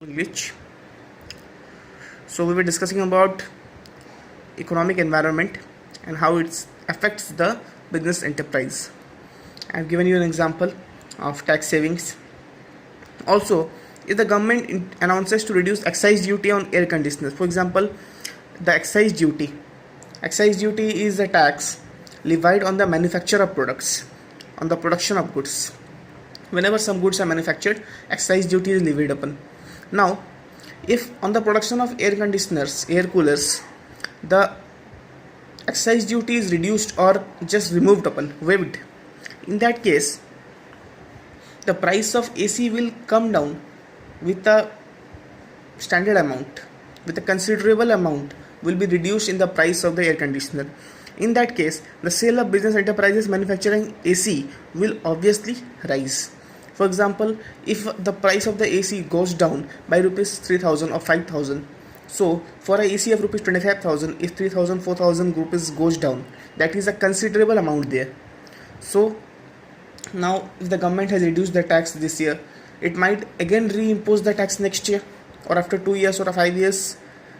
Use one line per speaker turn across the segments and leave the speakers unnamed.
English. So we were discussing about economic environment and how it affects the business enterprise. I've given you an example of tax savings. Also, if the government announces to reduce excise duty on air conditioners, for example, the excise duty is a tax levied on the manufacture of products, on the production of goods. Whenever some goods are manufactured, excise duty is levied upon. Now, if on the production of air conditioners, air coolers, the excise duty is reduced or just removed upon, waived, in that case, the price of AC will come down with a standard amount, with a considerable amount will be reduced in the price of the air conditioner. In that case, the sale of business enterprises manufacturing AC will obviously rise. For example, if the price of the AC goes down by rupees 3000 or 5000, so for a AC of rupees 25,000, if 3000 4000 rupees goes down, that is a considerable amount there. So now if the government has reduced the tax this year, it might again reimpose the tax next year or after 2 years or 5 years.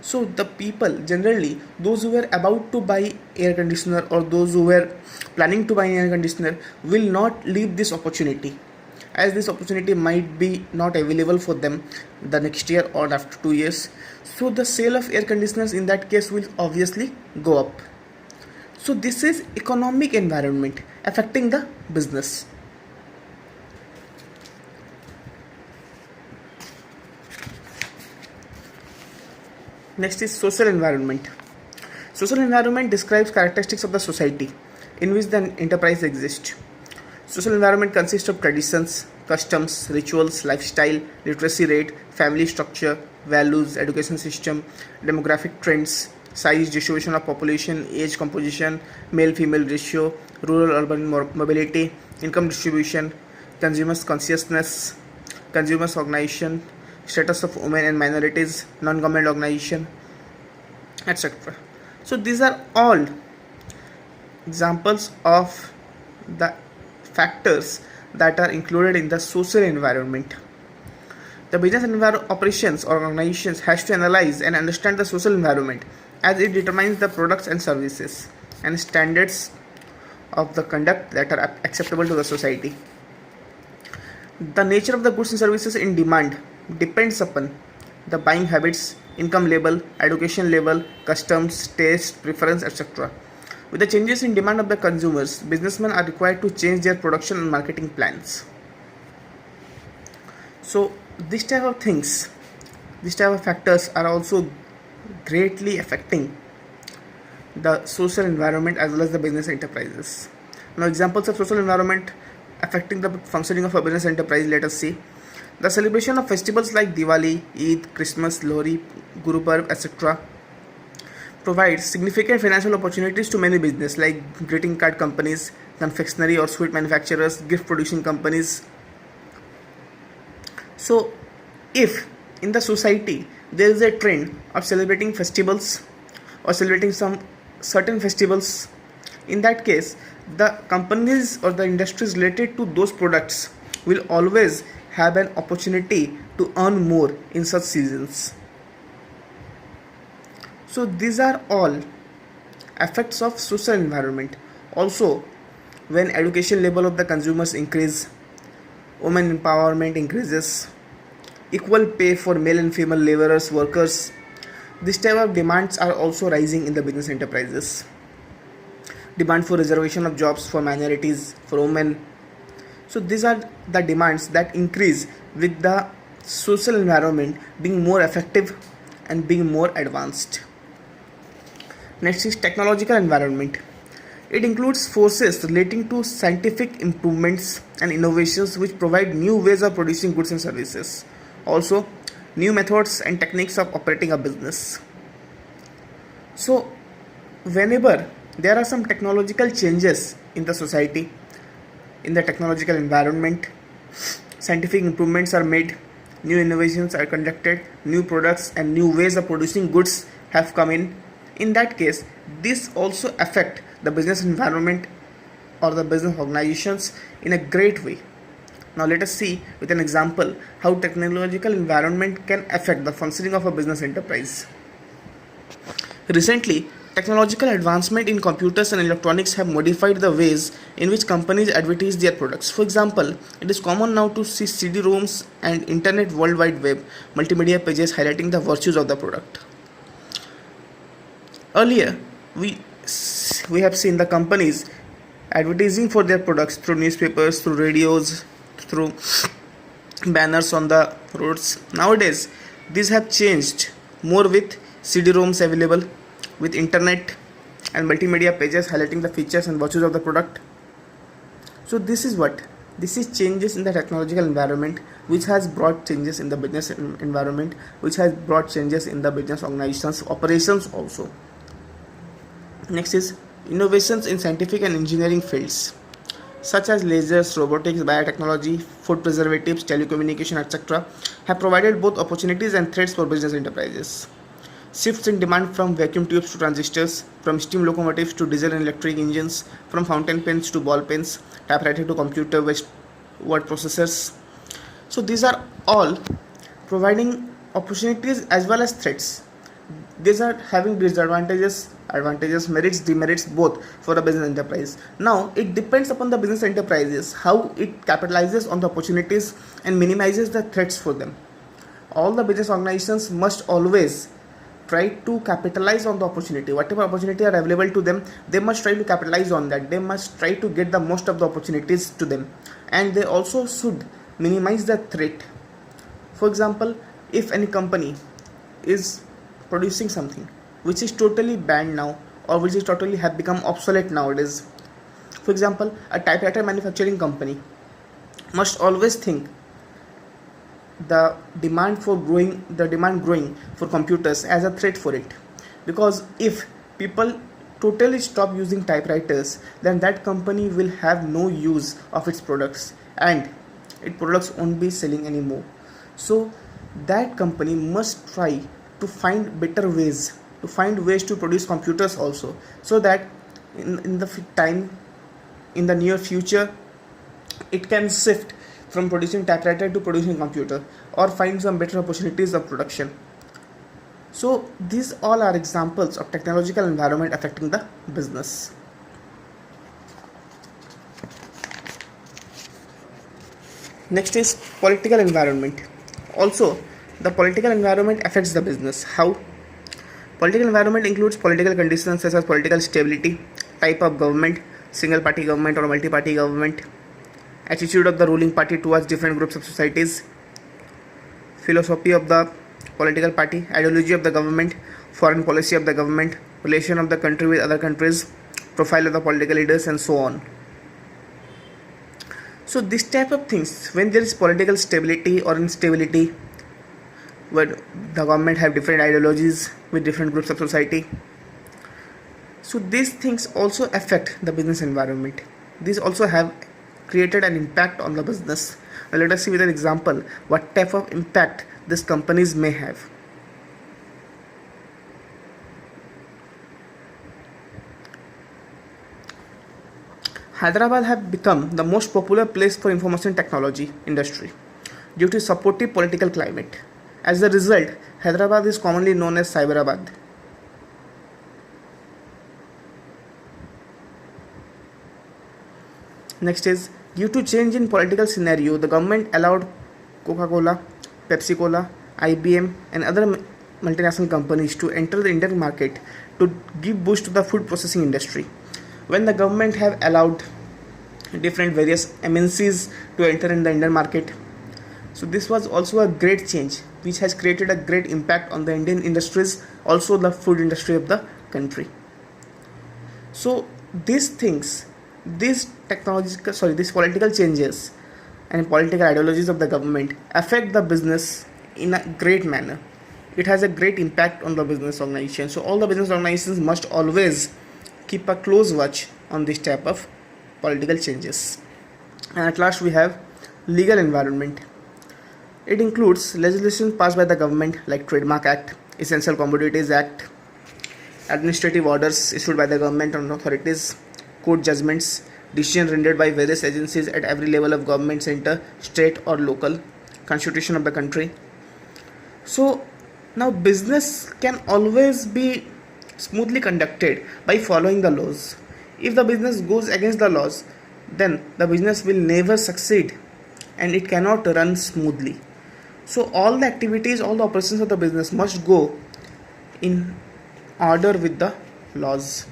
So the people, generally those who were about to buy air conditioner or those who were planning to buy an air conditioner, will not leave this opportunity, as this opportunity might be not available for them the next year or after 2 years. So the sale of air conditioners in that case will obviously go up. So this is economic environment affecting the business. Next is social environment. Social environment describes characteristics of the society in which the enterprise exists. Social environment consists of traditions, customs, rituals, lifestyle, literacy rate, family structure, values, education system, demographic trends, size, distribution of population, age composition, male-female ratio, rural-urban mobility, income distribution, consumers' consciousness, consumers' organization, status of women and minorities, non-government organization, etc. So these are all examples of the factors that are included in the social environment. The business operations or organizations has to analyze and understand the social environment, as it determines the products and services and standards of the conduct that are acceptable to the society. The nature of the goods and services in demand depends upon the buying habits, income level, education level, customs, taste, preference, etc. With the changes in demand of the consumers, businessmen are required to change their production and marketing plans. So this type of things, these type of factors are also greatly affecting the social environment as well as the business enterprises. Now, examples of social environment affecting the functioning of a business enterprise, let us see. The celebration of festivals like Diwali, Eid, Christmas, Lohri, Guru Parv, etc. provides significant financial opportunities to many business like greeting card companies, confectionery or sweet manufacturers, gift producing companies. So if in the society there is a trend of celebrating festivals or celebrating some certain festivals, in that case the companies or the industries related to those products will always have an opportunity to earn more in such seasons. So these are all effects of social environment. Also, when education level of the consumers increase, women empowerment increases, equal pay for male and female laborers, workers, this type of demands are also rising in the business enterprises. Demand for reservation of jobs for minorities, for women. So these are the demands that increase with the social environment being more effective and being more advanced. Next is technological environment. It includes forces relating to scientific improvements and innovations which provide new ways of producing goods and services. Also, new methods and techniques of operating a business. So, whenever there are some technological changes in the society, in the technological environment, scientific improvements are made, new innovations are conducted, new products and new ways of producing goods have come in. In that case, this also affect the business environment or the business organizations in a great way. Now let us see with an example how technological environment can affect the functioning of a business enterprise. Recently, technological advancement in computers and electronics have modified the ways in which companies advertise their products. For example, it is common now to see CD-ROMs and Internet World Wide Web multimedia pages highlighting the virtues of the product. Earlier, we have seen the companies advertising for their products through newspapers, through radios, through banners on the roads. Nowadays, these have changed more with CD-ROMs available, with internet and multimedia pages highlighting the features and virtues of the product. So this is changes in the technological environment which has brought changes in the business environment, which has brought changes in the business organizations operations also. Next is innovations in scientific and engineering fields such as lasers, robotics, biotechnology, food preservatives, telecommunication, etc. have provided both opportunities and threats for business enterprises. Shifts in demand from vacuum tubes to transistors, from steam locomotives to diesel and electric engines, from fountain pens to ball pens, typewriter to computer-based word processors. So these are all providing opportunities as well as threats. These are having disadvantages, advantages, merits, demerits both for a business enterprise. Now it depends upon the business enterprises how it capitalizes on the opportunities and minimizes the threats for them. All the business organizations must always try to capitalize on the opportunity. Whatever opportunity are available to them, they must try to capitalize on that. They must try to get the most of the opportunities to them, and they also should minimize the threat. For example, if any company is producing something which is totally banned now, or which is totally have become obsolete nowadays, for example, a typewriter manufacturing company must always think the demand growing for computers as a threat for it, because if people totally stop using typewriters, then that company will have no use of its products and its products won't be selling anymore. So that company must try to find better ways to produce computers also, so that in the near future it can shift from producing typewriter to producing computer, or find some better opportunities of production. So these all are examples of technological environment affecting the business. Next is political environment. Also, the political environment affects the business. How? Political environment includes political conditions such as political stability, type of government, single party government or multi-party government, attitude of the ruling party towards different groups of societies, philosophy of the political party, ideology of the government, foreign policy of the government, relation of the country with other countries, profile of the political leaders, and so on. So this type of things, when there is political stability or instability, where the government have different ideologies with different groups of society, so these things also affect the business environment. These also have created an impact on the business. Now let us see with an example what type of impact these companies may have. Hyderabad have become the most popular place for information technology industry due to supportive political climate. As a result, Hyderabad is commonly known as Cyberabad. Next is, due to change in political scenario, the government allowed Coca-Cola, Pepsi-Cola, IBM and other multinational companies to enter the Indian market to give boost to the food processing industry. When the government have allowed different various MNCs to enter in the Indian market, so this was also a great change which has created a great impact on the Indian industries, also the food industry of the country. So these things, these political changes and political ideologies of the government affect the business in a great manner. It has a great impact on the business organization. So all the business organizations must always keep a close watch on this type of political changes. And at last we have legal environment. It includes legislation passed by the government like Trademark Act, Essential Commodities Act, administrative orders issued by the government and authorities, court judgments, decision rendered by various agencies at every level of government, center, state or local, constitution of the country. So now business can always be smoothly conducted by following the laws. If the business goes against the laws, then the business will never succeed and it cannot run smoothly. So all the activities, all the operations of the business must go in order with the laws.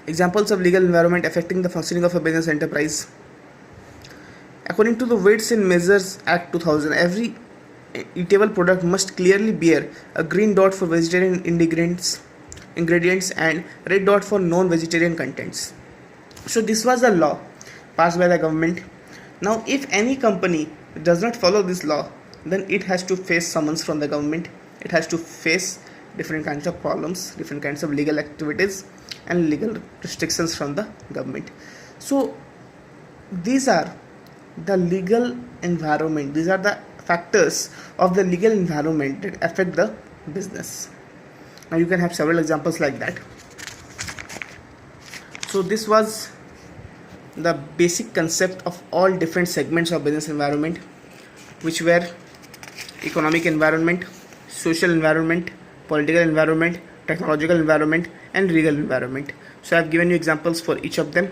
Examples of legal environment affecting the functioning of a business enterprise. According to the Weights and Measures Act 2000, every eatable product must clearly bear a green dot for vegetarian ingredients and red dot for non-vegetarian contents. So this was a law passed by the government. Now if any company does not follow this law, then it has to face summons from the government. It has to face different kinds of problems, different kinds of legal activities and legal restrictions from the government. So these are the legal environment, these are the factors of the legal environment that affect the business. Now you can have several examples like that. So this was the basic concept of all different segments of business environment, which were economic environment, social environment, political environment, technological environment and legal environment. So I have given you examples for each of them.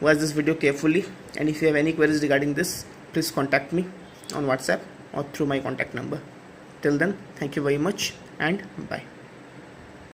Watch this video carefully, and if you have any queries regarding this, please contact me on WhatsApp or through my contact number. Till then, thank you very much and bye.